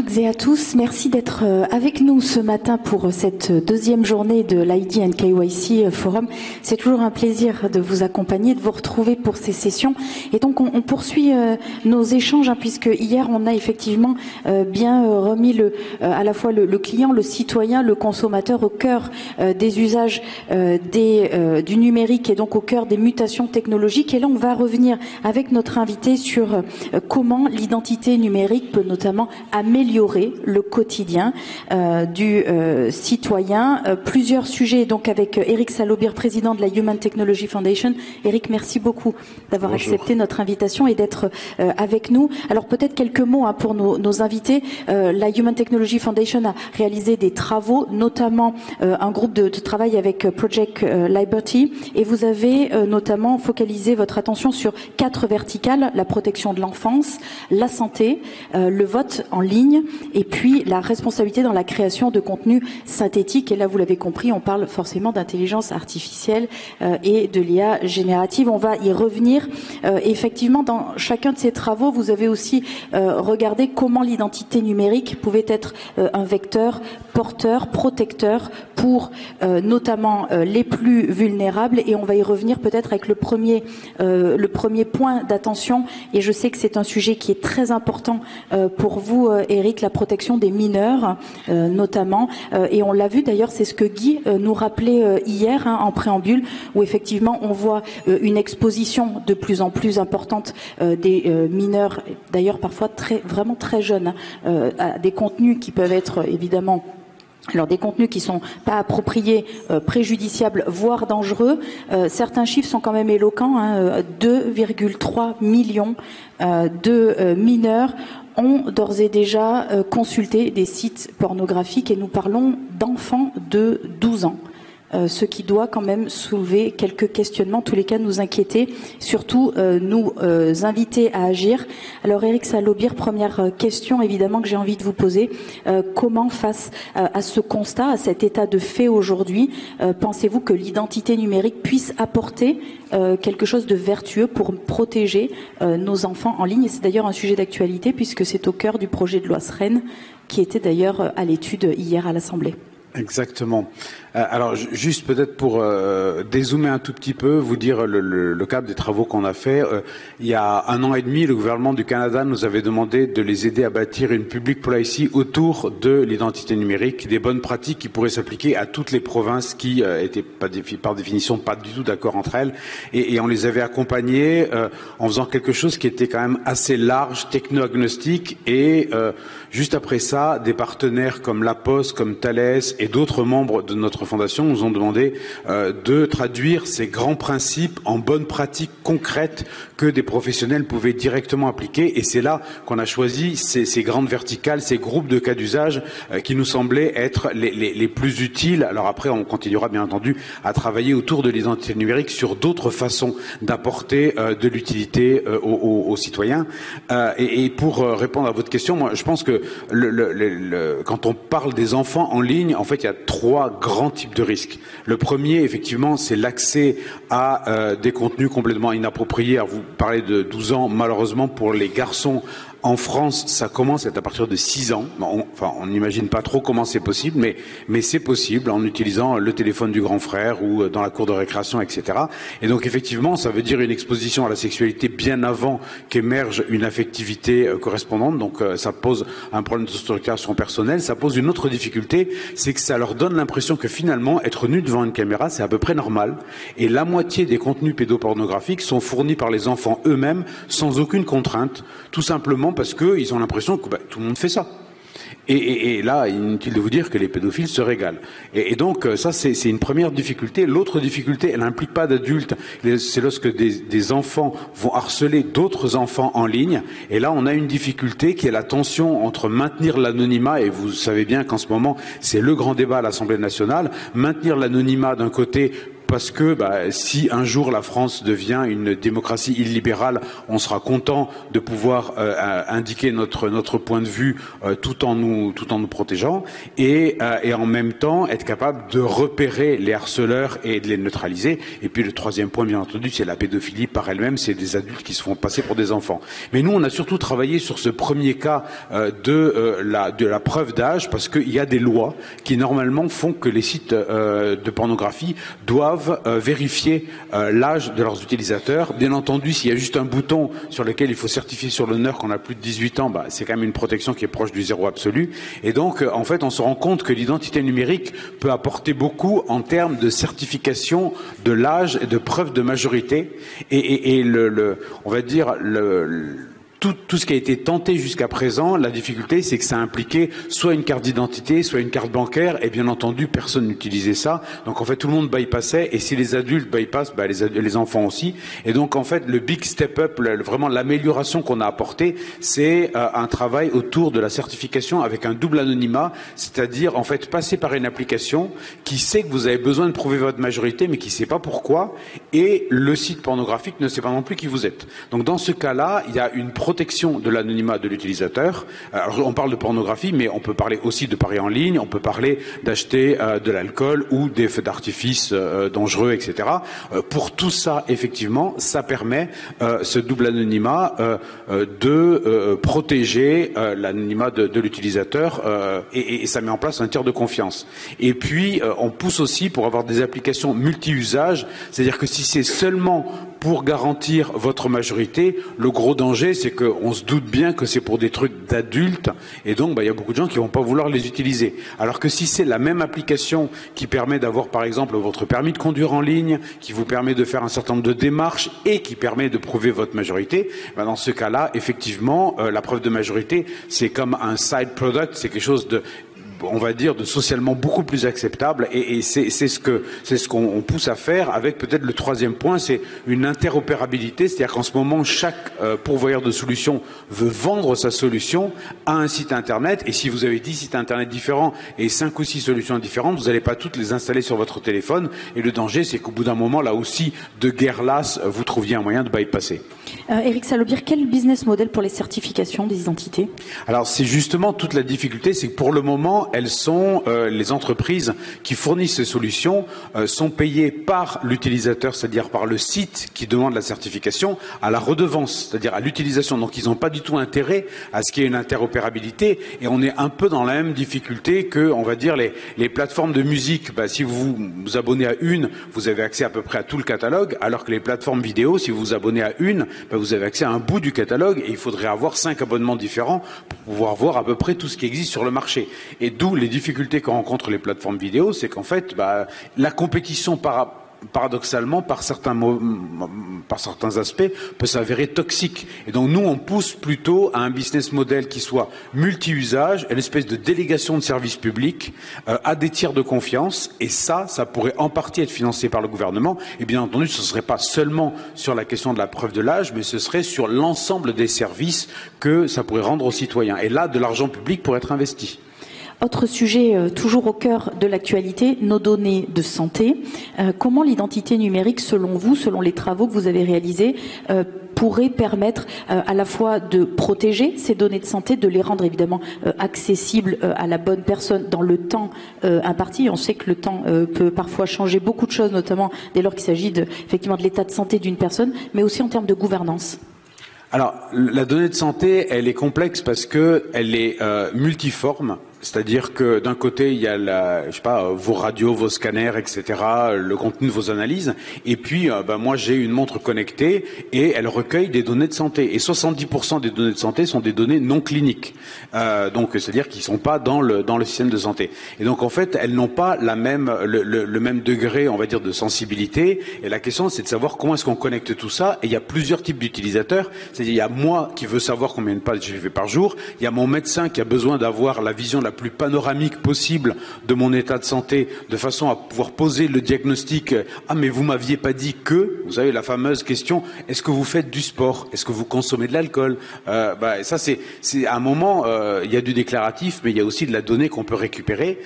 toutes et à tous. Merci d'être avec nous ce matin pour cette deuxième journée de l'ID and KYC Forum. C'est toujours un plaisir de vous accompagner, de vous retrouver pour ces sessions. Et donc, on poursuit nos échanges, puisque hier, on a effectivement bien remis à la fois le client, le citoyen, le consommateur au cœur des usages du numérique et donc au cœur des mutations technologiques. Et là, on va revenir avec notre invité sur comment l'identité numérique peut notamment améliorer le quotidien du citoyen. Plusieurs sujets donc avec Eric Salobir, président de la Human Technology Foundation. Eric, merci beaucoup d'avoir accepté notre invitation et d'être avec nous. Alors peut-être quelques mots pour nos invités. La Human Technology Foundation a réalisé des travaux, notamment un groupe de travail avec Project Liberty, et vous avez notamment focalisé votre attention sur 4 verticales: la protection de l'enfance, la santé, le vote en ligne et puis la responsabilité dans la création de contenus synthétiques. Et là, vous l'avez compris, on parle forcément d'intelligence artificielle et de l'IA générative. On va y revenir. Et effectivement, dans chacun de ces travaux, vous avez aussi regardé comment l'identité numérique pouvait être un vecteur porteur, protecteur pour notamment les plus vulnérables. Et on va y revenir peut-être avec le premier point d'attention. Et je sais que c'est un sujet qui est très important pour vous, Eric, la protection des mineurs notamment. Et on l'a vu d'ailleurs, c'est ce que Guy nous rappelait hier en préambule, où effectivement on voit une exposition de plus en plus importante des mineurs, d'ailleurs parfois vraiment très jeunes, à des contenus qui peuvent être évidemment... Alors des contenus qui sont pas appropriés, préjudiciables, voire dangereux. Certains chiffres sont quand même éloquents. 2,3 millions de mineurs ont d'ores et déjà consulté des sites pornographiques, et nous parlons d'enfants de 12 ans. Ce qui doit quand même soulever quelques questionnements, en tous les cas nous inquiéter, surtout nous inviter à agir. Alors Eric Salobir, première question évidemment que j'ai envie de vous poser. Comment face à ce constat, à cet état de fait aujourd'hui, pensez-vous que l'identité numérique puisse apporter quelque chose de vertueux pour protéger nos enfants en ligne? Et c'est d'ailleurs un sujet d'actualité puisque c'est au cœur du projet de loi SREN qui était d'ailleurs à l'étude hier à l'Assemblée. Exactement. Alors juste peut-être pour dézoomer un tout petit peu, vous dire le cadre des travaux qu'on a fait. Il y a 1 an et demi, le gouvernement du Canada nous avait demandé de les aider à bâtir une public policy autour de l'identité numérique, des bonnes pratiques qui pourraient s'appliquer à toutes les provinces qui étaient par définition pas du tout d'accord entre elles, et on les avait accompagnés en faisant quelque chose qui était quand même assez large, techno-agnostique, et juste après ça, des partenaires comme La Poste, comme Thales et d'autres membres de notre fondation nous ont demandé de traduire ces grands principes en bonnes pratiques concrètes que des professionnels pouvaient directement appliquer. Et c'est là qu'on a choisi ces grandes verticales, ces groupes de cas d'usage qui nous semblaient être les plus utiles. Alors après, on continuera bien entendu à travailler autour de l'identité numérique sur d'autres façons d'apporter de l'utilité aux citoyens. Et pour répondre à votre question, moi, je pense que quand on parle des enfants en ligne, en fait, il y a 3 grands types de risques. Le premier, effectivement, c'est l'accès à des contenus complètement inappropriés. Alors, vous parlez de 12 ans, malheureusement, pour les garçons. En France, ça commence à être à partir de 6 ans. On n'imagine pas trop comment c'est possible, mais c'est possible en utilisant le téléphone du grand frère ou dans la cour de récréation, etc. Et donc, effectivement, ça veut dire une exposition à la sexualité bien avant qu'émerge une affectivité correspondante. Donc, ça pose un problème de structuration personnelle. Ça pose une autre difficulté, c'est que ça leur donne l'impression que finalement, être nu devant une caméra, c'est à peu près normal. Et la moitié des contenus pédopornographiques sont fournis par les enfants eux-mêmes sans aucune contrainte, tout simplement parce qu'ils ont l'impression que tout le monde fait ça. Et là, inutile de vous dire que les pédophiles se régalent. Et donc, ça, c'est une première difficulté. L'autre difficulté, elle n'implique pas d'adultes. C'est lorsque des enfants vont harceler d'autres enfants en ligne. Et là, on a une difficulté qui est la tension entre maintenir l'anonymat, et vous savez bien qu'en ce moment, c'est le grand débat à l'Assemblée nationale, maintenir l'anonymat d'un côté, parce que si un jour la France devient une démocratie illibérale, on sera content de pouvoir indiquer notre point de vue tout en nous protégeant, et en même temps être capable de repérer les harceleurs et de les neutraliser. Et puis le troisième point, bien entendu, c'est la pédophilie par elle-même, c'est des adultes qui se font passer pour des enfants. Mais nous, on a surtout travaillé sur ce premier cas de la preuve d'âge, parce qu'il y a des lois qui normalement font que les sites de pornographie doivent vérifier l'âge de leurs utilisateurs. Bien entendu, s'il y a juste un bouton sur lequel il faut certifier sur l'honneur qu'on a plus de 18 ans, c'est quand même une protection qui est proche du zéro absolu. Et donc, en fait, on se rend compte que l'identité numérique peut apporter beaucoup en termes de certification de l'âge et de preuve de majorité. Et on va dire tout ce qui a été tenté jusqu'à présent, la difficulté, c'est que ça impliquait soit une carte d'identité, soit une carte bancaire, et bien entendu, personne n'utilisait ça. Donc en fait, tout le monde bypassait, et si les adultes bypassent, les enfants aussi. Et donc en fait, le big step up, vraiment l'amélioration qu'on a apportée, c'est un travail autour de la certification avec un double anonymat, c'est-à-dire en fait passer par une application qui sait que vous avez besoin de prouver votre majorité, mais qui ne sait pas pourquoi, et le site pornographique ne sait pas non plus qui vous êtes. Donc dans ce cas-là, il y a une protection de l'anonymat de l'utilisateur. Alors on parle de pornographie, mais on peut parler aussi de paris en ligne, on peut parler d'acheter de l'alcool ou des feux d'artifice dangereux, etc. Pour tout ça, effectivement, ça permet ce double anonymat de protéger l'anonymat de l'utilisateur et ça met en place un tiers de confiance. Et puis on pousse aussi pour avoir des applications multi-usages, c'est-à-dire que si c'est seulement pour garantir votre majorité, le gros danger, c'est qu'on se doute bien que c'est pour des trucs d'adultes, et donc il y a beaucoup de gens qui vont pas vouloir les utiliser. Alors que si c'est la même application qui permet d'avoir, par exemple, votre permis de conduire en ligne, qui vous permet de faire un certain nombre de démarches et qui permet de prouver votre majorité, dans ce cas-là, effectivement, la preuve de majorité, c'est comme un side product, c'est quelque chose de on va dire de socialement beaucoup plus acceptable, et c'est ce qu'on pousse à faire avec peut-être le troisième point, c'est une interopérabilité, c'est-à-dire qu'en ce moment chaque pourvoyeur de solutions veut vendre sa solution à un site internet, et si vous avez 10 sites internet différents et 5 ou 6 solutions différentes, vous n'allez pas toutes les installer sur votre téléphone, et le danger c'est qu'au bout d'un moment, là aussi, de guerre lasse, vous trouviez un moyen de bypasser. Éric Salobir, quel business model pour les certifications des identités? Alors c'est justement toute la difficulté, c'est que pour le moment, elles sont les entreprises qui fournissent ces solutions sont payées par l'utilisateur, c'est-à-dire par le site qui demande la certification, à la redevance, c'est-à-dire à l'utilisation. Donc ils n'ont pas du tout intérêt à ce qu'il y ait une interopérabilité, et on est un peu dans la même difficulté que, on va dire, les plateformes de musique. Si vous vous abonnez à une, vous avez accès à peu près à tout le catalogue, alors que les plateformes vidéo, si vous vous abonnez à une, vous avez accès à un bout du catalogue, et il faudrait avoir 5 abonnements différents pour pouvoir voir à peu près tout ce qui existe sur le marché. Et d'où les difficultés que rencontrent les plateformes vidéo, c'est qu'en fait, la compétition paradoxalement, par certains aspects, peut s'avérer toxique. Et donc nous, on pousse plutôt à un business model qui soit multi-usage, une espèce de délégation de services publics à des tiers de confiance, et ça pourrait en partie être financé par le gouvernement. Et bien entendu, ce ne serait pas seulement sur la question de la preuve de l'âge, mais ce serait sur l'ensemble des services que ça pourrait rendre aux citoyens. Et là, de l'argent public pourrait être investi. Autre sujet toujours au cœur de l'actualité, nos données de santé. Comment l'identité numérique, selon vous, selon les travaux que vous avez réalisés, pourrait permettre à la fois de protéger ces données de santé, de les rendre évidemment accessibles à la bonne personne dans le temps imparti. On sait que le temps peut parfois changer beaucoup de choses, notamment dès lors qu'il s'agit effectivement de l'état de santé d'une personne, mais aussi en termes de gouvernance. Alors, la donnée de santé, elle est complexe parce que elle est multiforme. C'est-à-dire que d'un côté, il y a vos radios, vos scanners, etc., le contenu de vos analyses. Et puis, moi, j'ai une montre connectée et elle recueille des données de santé. Et 70% des données de santé sont des données non cliniques. Donc, c'est-à-dire qu'ils sont pas dans le système de santé. Et donc, en fait, elles n'ont pas le même degré, on va dire, de sensibilité. Et la question, c'est de savoir comment est-ce qu'on connecte tout ça. Et il y a plusieurs types d'utilisateurs. C'est-à-dire, il y a moi qui veux savoir combien de pas je fais par jour. Il y a mon médecin qui a besoin d'avoir la vision de la plus panoramique possible de mon état de santé, de façon à pouvoir poser le diagnostic. Ah, mais vous m'aviez pas dit que, vous savez, la fameuse question, est-ce que vous faites du sport? Est-ce que vous consommez de l'alcool? Ça, c'est à un moment, il y a du déclaratif, mais il y a aussi de la donnée qu'on peut récupérer.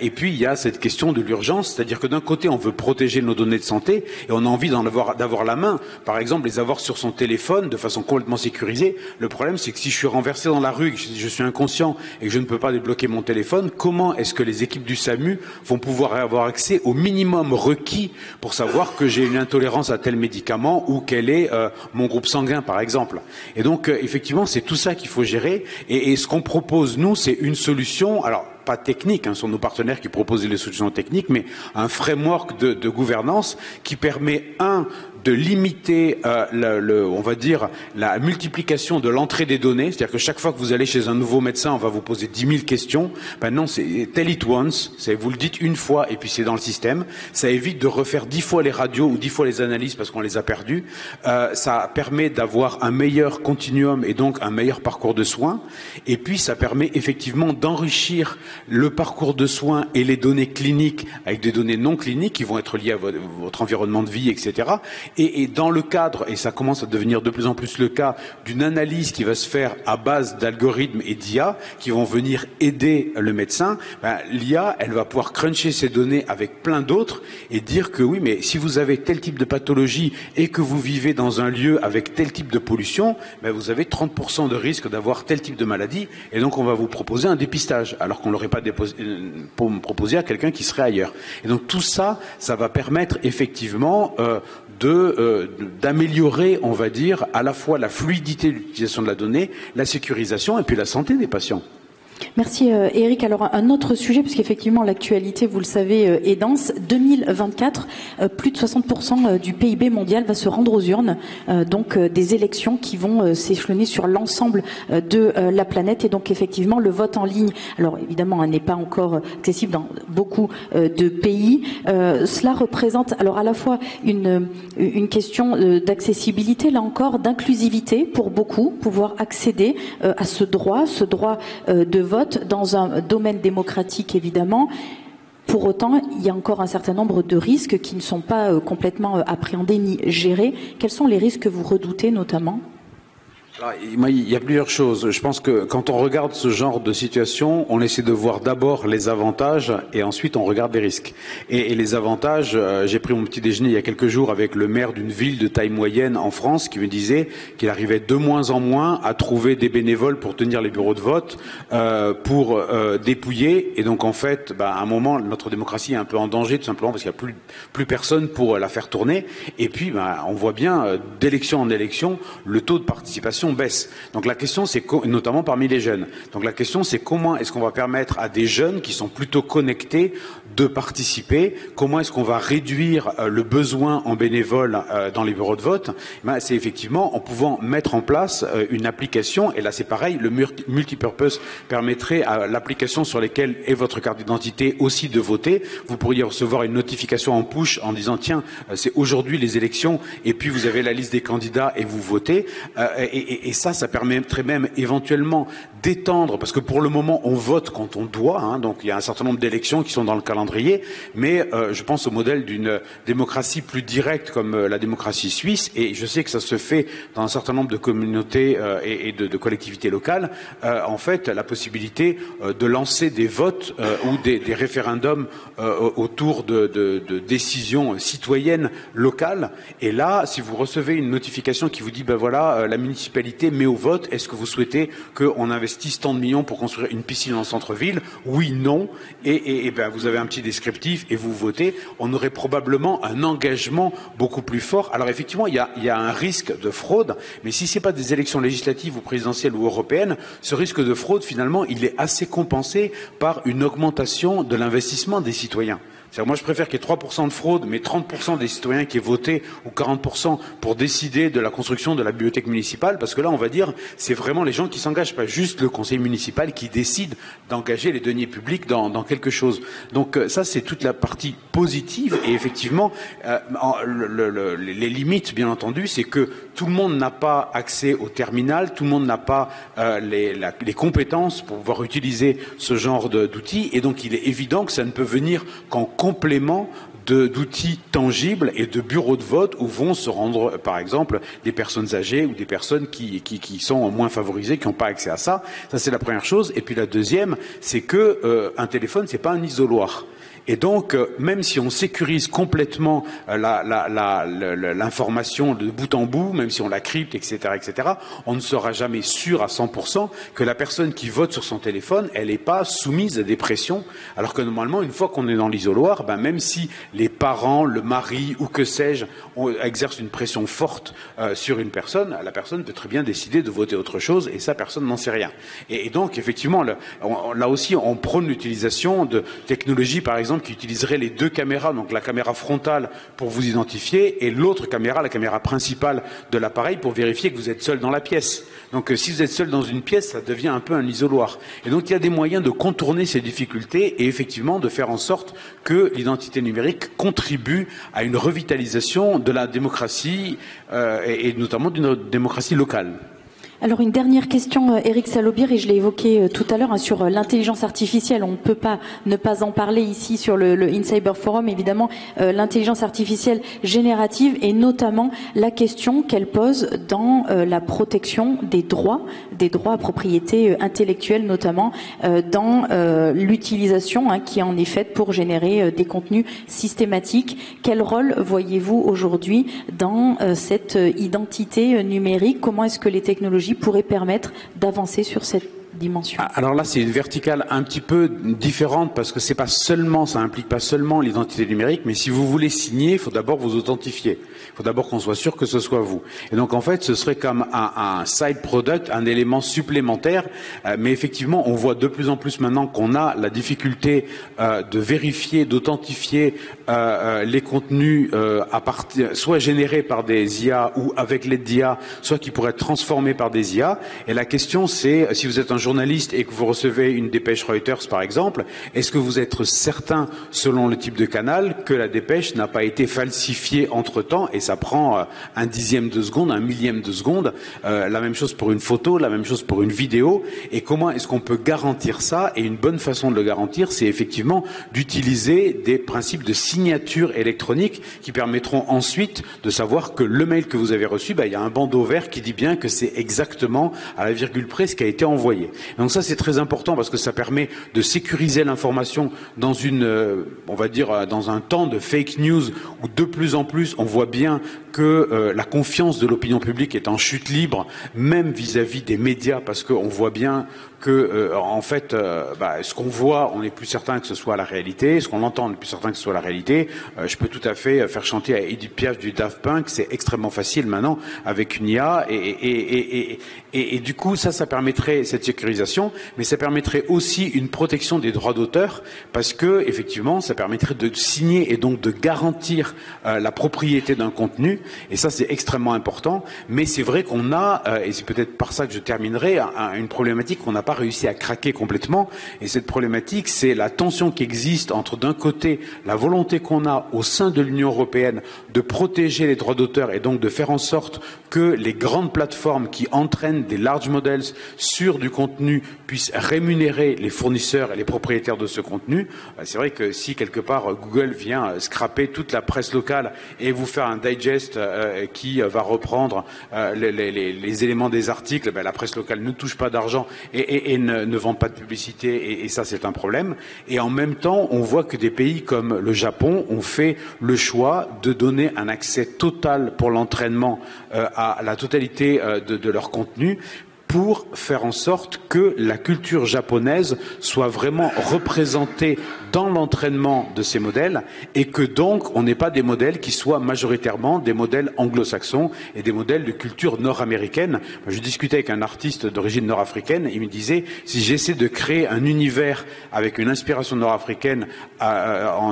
Et puis, il y a cette question de l'urgence, c'est-à-dire que d'un côté, on veut protéger nos données de santé et on a envie d'avoir la main. Par exemple, les avoir sur son téléphone de façon complètement sécurisée. Le problème, c'est que si je suis renversé dans la rue, que je suis inconscient et que je ne peux pas débloquer mon téléphone, comment est-ce que les équipes du SAMU vont pouvoir avoir accès au minimum requis pour savoir que j'ai une intolérance à tel médicament ou quel est mon groupe sanguin, par exemple. Et donc, effectivement, c'est tout ça qu'il faut gérer. Et ce qu'on propose, nous, c'est une solution. Alors, pas technique, ce sont nos partenaires qui proposent les solutions techniques, mais un framework de gouvernance qui permet, de limiter, on va dire, la multiplication de l'entrée des données. C'est-à-dire que chaque fois que vous allez chez un nouveau médecin, on va vous poser 10 000 questions. Ben non, c'est tell it once. Vous le dites une fois et puis c'est dans le système. Ça évite de refaire 10 fois les radios ou 10 fois les analyses parce qu'on les a perdues. Ça permet d'avoir un meilleur continuum et donc un meilleur parcours de soins. Et puis, ça permet effectivement d'enrichir le parcours de soins et les données cliniques avec des données non cliniques qui vont être liées à votre environnement de vie, etc. Et dans le cadre, et ça commence à devenir de plus en plus le cas, d'une analyse qui va se faire à base d'algorithmes et d'IA qui vont venir aider le médecin, l'IA, elle va pouvoir cruncher ces données avec plein d'autres et dire que oui, mais si vous avez tel type de pathologie et que vous vivez dans un lieu avec tel type de pollution, vous avez 30% de risque d'avoir tel type de maladie et donc on va vous proposer un dépistage alors qu'on ne l'aurait pas proposé à quelqu'un qui serait ailleurs. Et donc tout ça, ça va permettre effectivement d'améliorer, on va dire, à la fois la fluidité de l'utilisation de la donnée, la sécurisation et puis la santé des patients. Merci Eric. Alors un autre sujet, parce qu'effectivement l'actualité, vous le savez, est dense. 2024, plus de 60% du PIB mondial va se rendre aux urnes, donc des élections qui vont s'échelonner sur l'ensemble de la planète. Et donc effectivement le vote en ligne, alors évidemment, n'est pas encore accessible dans beaucoup de pays. Cela représente alors à la fois une question d'accessibilité, là encore, d'inclusivité pour beaucoup, pouvoir accéder à ce droit de vote dans un domaine démocratique évidemment. Pour autant, il y a encore un certain nombre de risques qui ne sont pas complètement appréhendés ni gérés. Quels sont les risques que vous redoutez notamment ? Alors, il y a plusieurs choses. Je pense que quand on regarde ce genre de situation, on essaie de voir d'abord les avantages et ensuite on regarde les risques. Et les avantages, j'ai pris mon petit déjeuner il y a quelques jours avec le maire d'une ville de taille moyenne en France qui me disait qu'il arrivait de moins en moins à trouver des bénévoles pour tenir les bureaux de vote, pour dépouiller. Et donc en fait, à un moment, notre démocratie est un peu en danger tout simplement parce qu'il n'y a plus personne pour la faire tourner. Et puis, on voit bien, d'élection en élection, le taux de participation baisse. Donc la question, c'est notamment parmi les jeunes. Donc la question, c'est comment est-ce qu'on va permettre à des jeunes qui sont plutôt connectés de participer? Comment est-ce qu'on va réduire le besoin en bénévoles dans les bureaux de vote? C'est effectivement en pouvant mettre en place une application. Et là, c'est pareil. Le multipurpose permettrait à l'application sur laquelle est votre carte d'identité aussi de voter. Vous pourriez recevoir une notification en push en disant tiens, c'est aujourd'hui les élections. Et puis vous avez la liste des candidats et vous votez. Et ça permettrait même éventuellement d'étendre, parce que pour le moment on vote quand on doit, donc il y a un certain nombre d'élections qui sont dans le calendrier, mais je pense au modèle d'une démocratie plus directe comme la démocratie suisse, et je sais que ça se fait dans un certain nombre de communautés et de collectivités locales, en fait la possibilité de lancer des votes ou des référendums autour de décisions citoyennes locales, et là si vous recevez une notification qui vous dit voilà, la municipalité met au vote, est-ce que vous souhaitez qu'on investisse tant de millions pour construire une piscine en centre-ville? Oui, non. Et vous avez un petit descriptif et vous votez. On aurait probablement un engagement beaucoup plus fort. Alors effectivement, il y a un risque de fraude, mais si ce n'est pas des élections législatives ou présidentielles ou européennes, ce risque de fraude, finalement, il est assez compensé par une augmentation de l'investissement des citoyens. Moi, je préfère qu'il y ait 3% de fraude, mais 30% des citoyens qui aient voté, ou 40% pour décider de la construction de la bibliothèque municipale, parce parce que là, on va dire, c'est vraiment les gens qui s'engagent, pas juste le conseil municipal qui décide d'engager les deniers publics dans quelque chose. Donc ça, c'est toute la partie positive. Et effectivement, les limites, bien entendu, c'est que tout le monde n'a pas accès au terminal, tout le monde n'a pas les compétences pour pouvoir utiliser ce genre d'outils. Et donc, il est évident que ça ne peut venir qu'en complément d'outils tangibles et de bureaux de vote où vont se rendre, par exemple, des personnes âgées ou des personnes qui sont moins favorisées, qui n'ont pas accès à ça. Ça, c'est la première chose. Et puis la deuxième, c'est que un téléphone, c'est pas un isoloir. Et donc, même si on sécurise complètement l'information de bout en bout, même si on la crypte, etc., on ne sera jamais sûr à 100% que la personne qui vote sur son téléphone, elle n'est pas soumise à des pressions, alors que normalement, une fois qu'on est dans l'isoloir, même si les parents, le mari ou que sais-je, exercent une pression forte sur une personne, la personne peut très bien décider de voter autre chose, et ça, personne n'en sait rien. Et donc, effectivement, là aussi, on prône l'utilisation de technologies, par exemple, qui utiliserait les deux caméras, donc la caméra frontale pour vous identifier et l'autre caméra, la caméra principale de l'appareil pour vérifier que vous êtes seul dans la pièce. Donc si vous êtes seul dans une pièce, ça devient un peu un isoloir. Et donc il y a des moyens de contourner ces difficultés et effectivement de faire en sorte que l'identité numérique contribue à une revitalisation de la démocratie et notamment d'une démocratie locale. Alors une dernière question, Eric Salobir, et je l'ai évoqué tout à l'heure, sur l'intelligence artificielle. On ne peut pas ne pas en parler ici sur le InCyber Forum. Évidemment, l'intelligence artificielle générative et notamment la question qu'elle pose dans la protection des droits à propriété intellectuelle, notamment dans l'utilisation qui en est faite pour générer des contenus systématiques. Quel rôle voyez-vous aujourd'hui dans cette identité numérique? Comment est-ce que les technologies pourrait permettre d'avancer sur cette dimension? Alors là, c'est une verticale un petit peu différente parce que ça implique pas seulement l'identité numérique, mais si vous voulez signer, il faut d'abord vous authentifier. Il faut d'abord qu'on soit sûr que ce soit vous. Et donc en fait, ce serait comme un side product, un élément supplémentaire. Mais effectivement, on voit de plus en plus maintenant qu'on a la difficulté de vérifier, d'authentifier les contenus soit générés par des IA ou avec l'aide d'IA, soit qui pourraient être transformés par des IA. Et la question, c'est si vous êtes un journaliste et que vous recevez une dépêche Reuters, par exemple, est-ce que vous êtes certain, selon le type de canal, que la dépêche n'a pas été falsifiée entre-temps? Et ça prend un dixième de seconde, un millième de seconde. La même chose pour une photo, la même chose pour une vidéo. Et comment est-ce qu'on peut garantir ça? Et une bonne façon de le garantir, c'est effectivement d'utiliser des principes de signature électronique qui permettront ensuite de savoir que le mail que vous avez reçu, il y a un bandeau vert qui dit bien que c'est exactement à la virgule près ce qui a été envoyé. Donc ça, c'est très important parce que ça permet de sécuriser l'information dans on va dire, dans un temps de fake news où de plus en plus on voit bien que la confiance de l'opinion publique est en chute libre, même vis-à-vis des médias, parce qu'on voit bien que, en fait, ce qu'on voit, on n'est plus certain que ce soit la réalité, ce qu'on entend, on n'est plus certain que ce soit la réalité. Je peux tout à fait faire chanter à Edith Piaf du Daft Punk, c'est extrêmement facile maintenant avec une IA, et du coup, ça permettrait cette sécurisation, mais ça permettrait aussi une protection des droits d'auteur, parce que, effectivement, ça permettrait de signer et donc de garantir la propriété d'un contenu. Et ça, c'est extrêmement important. Mais c'est vrai qu'on a, et c'est peut-être par ça que je terminerai, une problématique qu'on n'a pas réussi à craquer complètement. Et cette problématique, c'est la tension qui existe entre, d'un côté, la volonté qu'on a au sein de l'Union européenne de protéger les droits d'auteur et donc de faire en sorte que les grandes plateformes qui entraînent des large models sur du contenu puissent rémunérer les fournisseurs et les propriétaires de ce contenu. C'est vrai que si quelque part Google vient scraper toute la presse locale et vous faire un digest qui va reprendre les éléments des articles, la presse locale ne touche pas d'argent et ne vend pas de publicité, et ça c'est un problème. Et en même temps, on voit que des pays comme le Japon ont fait le choix de donner un accès total pour l'entraînement à la totalité de leur contenu, pour faire en sorte que la culture japonaise soit vraiment représentée dans l'entraînement de ces modèles et que donc on n'ait pas des modèles qui soient majoritairement des modèles anglo-saxons et des modèles de culture nord-américaine. Je discutais avec un artiste d'origine nord-africaine, il me disait, si j'essaie de créer un univers avec une inspiration nord-africaine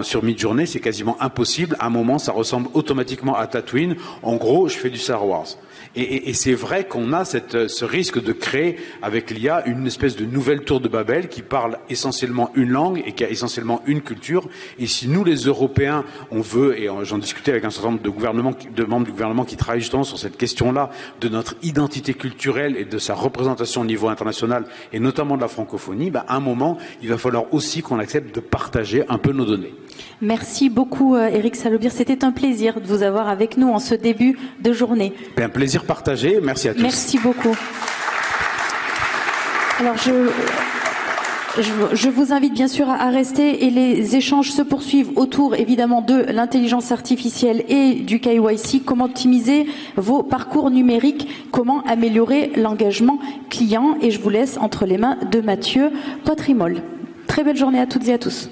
sur Midjourney, c'est quasiment impossible. À un moment, ça ressemble automatiquement à Tatooine. En gros, je fais du Star Wars. Et c'est vrai qu'on a ce risque de créer avec l'IA une espèce de nouvelle tour de Babel qui parle essentiellement une langue et qui a essentiellement une culture. Et si nous, les Européens, on veut, et j'en discutais avec un certain nombre de membres du gouvernement qui travaillent justement sur cette question-là, de notre identité culturelle et de sa représentation au niveau international, et notamment de la francophonie, à un moment, il va falloir aussi qu'on accepte de partager un peu nos données. Merci beaucoup, Éric Salobir. C'était un plaisir de vous avoir avec nous en ce début de journée. Un plaisir partagé. Merci à tous. Merci beaucoup. Alors, je vous invite bien sûr à rester et les échanges se poursuivent autour évidemment de l'intelligence artificielle et du KYC. Comment optimiser vos parcours numériques, comment améliorer l'engagement client. Et je vous laisse entre les mains de Mathieu Potrimol. Très belle journée à toutes et à tous.